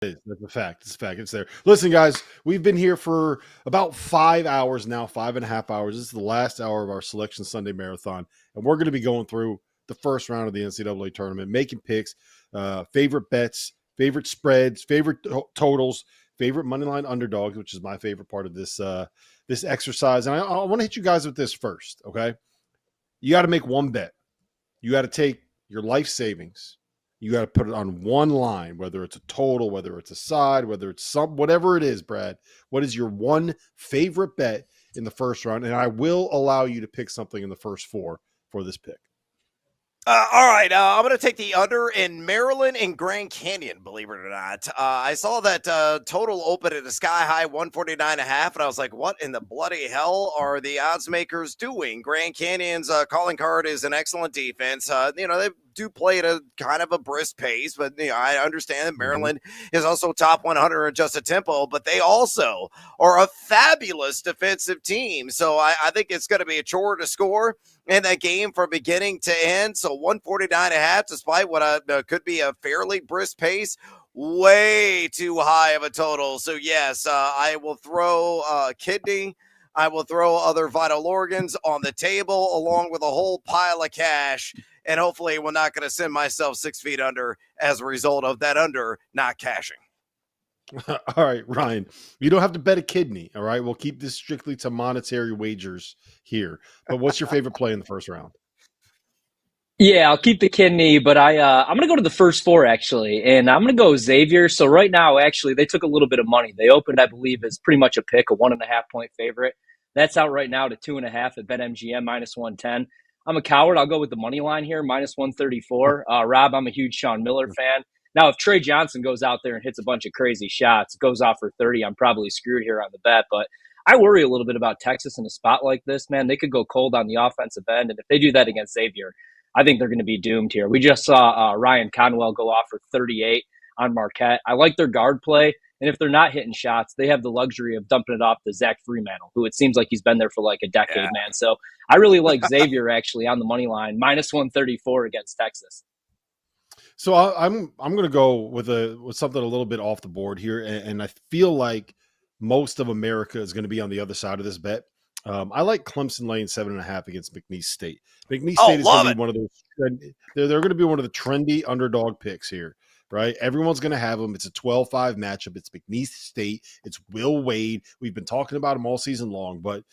That's a fact. It's a fact. It's there. Listen, guys, we've been here for about 5 hours now, 5.5 hours. This is the last hour of our Selection Sunday Marathon, and we're going to be going through the first round of the NCAA tournament, making picks, favorite bets, favorite spreads, favorite totals, favorite moneyline underdogs, which is my favorite part of this this exercise. And I want to hit you guys with this first, okay? You got to make one bet. You got to take your life savings. You got to put it on one line, whether it's a total, whether it's a side, whether it's whatever it is, Brad. What is your one favorite bet in the first round? And I will allow you to pick something in the first four for this pick. All right, I'm going to take the under in Maryland and Grand Canyon, believe it or not. I saw that total open at a sky-high 149.5, and I was like, what in the bloody hell are the odds makers doing? Grand Canyon's calling card is an excellent defense. They do play at a kind of a brisk pace, but I understand that Maryland is also top 100 adjusted tempo, but they also are a fabulous defensive team. So I think it's going to be a chore to score in that game from beginning to end. So 149.5, despite what could be a fairly brisk pace, way too high of a total. So yes, I will throw kidney. I will throw other vital organs on the table along with a whole pile of cash. And hopefully we're not going to send myself 6 feet under as a result of that under not cashing. All right, Ryan, you don't have to bet a kidney. All right. We'll keep this strictly to monetary wagers here. But what's your favorite play in the first round? Yeah, I'll keep the kidney, but I'm going to go to the first four, actually, and I'm going to go Xavier. So right now, actually, they took a little bit of money. They opened, I believe, as pretty much a pick, a 1.5-point favorite. That's out right now to 2.5 at BetMGM, minus 110. I'm a coward. I'll go with the money line here, minus 134. Rob, I'm a huge Sean Miller fan. Now, if Trey Johnson goes out there and hits a bunch of crazy shots, goes off for 30, I'm probably screwed here on the bet. But I worry a little bit about Texas in a spot like this, man. They could go cold on the offensive end, and if they do that against Xavier, I think they're going to be doomed here. We just saw Ryan Conwell go off for 38 on Marquette. I like their guard play, and if they're not hitting shots, they have the luxury of dumping it off to Zach Fremantle, who it seems like he's been there for like a decade, man. So I really like Xavier actually on the money line, minus 134 against Texas. So I'm going to go with something a little bit off the board here, and I feel like most of America is going to be on the other side of this bet. I like Clemson laying 7.5 against McNeese State. McNeese State is going to be one of those. They're going to be one of the trendy underdog picks here, right? Everyone's going to have them. It's a 12-5 matchup. It's McNeese State. It's Will Wade. We've been talking about him all season long, but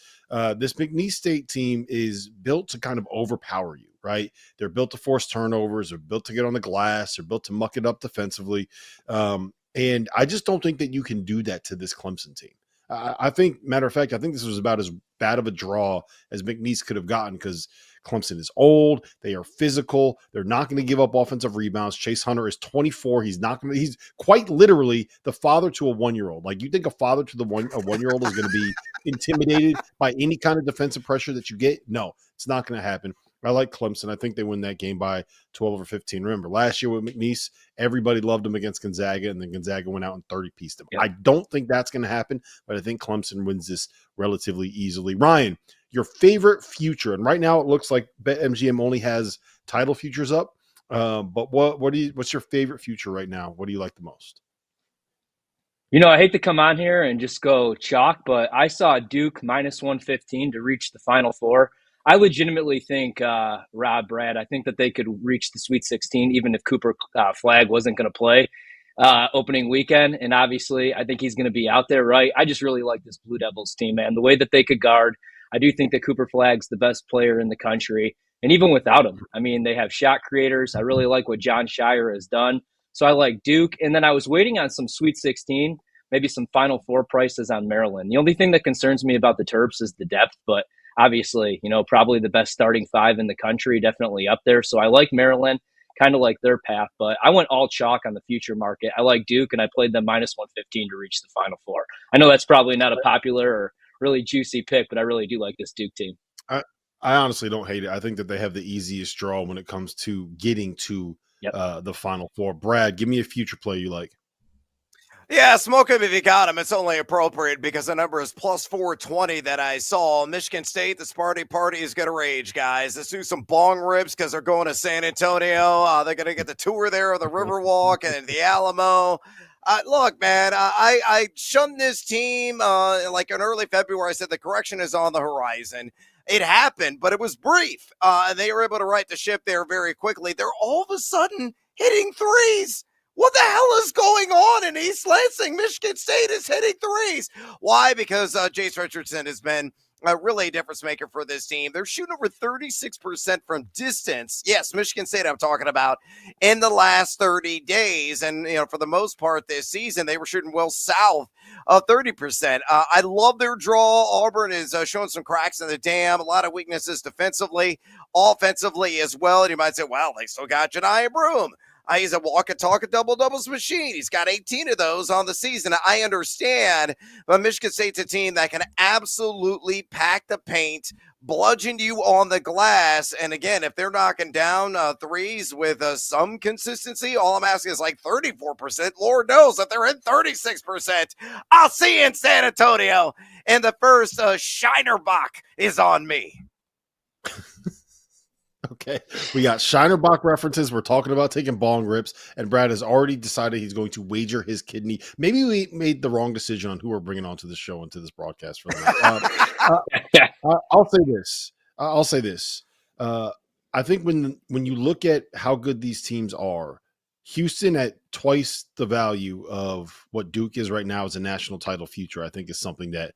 this McNeese State team is built to kind of overpower you, right? They're built to force turnovers. They're built to get on the glass. They're built to muck it up defensively. And I just don't think that you can do that to this Clemson team. I think, matter of fact, I think this was about as bad of a draw as McNeese could have gotten because Clemson is old. They are physical. They're not going to give up offensive rebounds. Chase Hunter is 24. He's quite literally the father to a 1-year-old. Like, you think a father to a 1-year-old is going to be intimidated by any kind of defensive pressure that you get? No, it's not going to happen. I like Clemson. I think they win that game by 12 or 15. Remember, last year with McNeese, everybody loved him against Gonzaga, and then Gonzaga went out and 30-pieced him. Yep. I don't think that's going to happen, but I think Clemson wins this relatively easily. Ryan, your favorite future, and right now it looks like BetMGM only has title futures up, but what's your favorite future right now? What do you like the most? I hate to come on here and just go chalk, but I saw Duke minus 115 to reach the Final Four. I legitimately think, Rob, Brad, I think that they could reach the Sweet 16 even if Cooper Flagg wasn't going to play opening weekend. And obviously, I think he's going to be out there, right? I just really like this Blue Devils team, man. The way that they could guard, I do think that Cooper Flagg's the best player in the country. And even without him, I mean, they have shot creators. I really like what John Shire has done. So I like Duke. And then I was waiting on some Sweet 16, maybe some Final Four prices on Maryland. The only thing that concerns me about the Terps is the depth, but obviously, probably the best starting five in the country, definitely up there. So I like Maryland, kind of like their path, but I went all chalk on the future market. I like Duke, and I played them minus 115 to reach the Final Four. I know that's probably not a popular or really juicy pick, but I really do like this Duke team. I honestly don't hate it. I think that they have the easiest draw when it comes to getting to the Final Four. Brad, give me a future play you like. Yeah, smoke him if you got him. It's only appropriate because the number is plus 420 that I saw. Michigan State, the Sparty party is going to rage, guys. Let's do some bong rips because they're going to San Antonio. They're going to get the tour there of the Riverwalk and the Alamo. Look, man, I shunned this team like in early February. I said the correction is on the horizon. It happened, but it was brief. And they were able to right the ship there very quickly. They're all of a sudden hitting threes. What the hell is going on in East Lansing? Michigan State is hitting threes. Why? Because Jace Richardson has been really a difference maker for this team. They're shooting over 36% from distance. Yes, Michigan State I'm talking about in the last 30 days. And, for the most part this season, they were shooting well south of 30%. I love their draw. Auburn is showing some cracks in the dam, a lot of weaknesses defensively, offensively as well. And you might say, well, they still got Janiah Broome. He's a walk-and-talk double-doubles machine. He's got 18 of those on the season. I understand, but Michigan State's a team that can absolutely pack the paint, bludgeon you on the glass. And again, if they're knocking down threes with some consistency, all I'm asking is like 34%. Lord knows if they're in 36%, I'll see you in San Antonio. And the first Shinerbach is on me. Okay, we got Shinerbach references. We're talking about taking bong rips, and Brad has already decided he's going to wager his kidney. Maybe we made the wrong decision on who we're bringing onto the show and to this broadcast for the night. I'll say this. I think when you look at how good these teams are, Houston at twice the value of what Duke is right now as a national title future, I think is something that,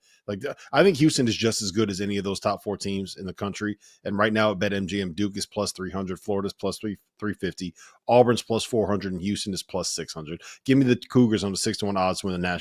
I think Houston is just as good as any of those top four teams in the country. And right now at BetMGM, Duke is plus 300, Florida's plus 350, Auburn's plus 400, and Houston is plus 600. Give me the Cougars on the 6-1 odds to win the national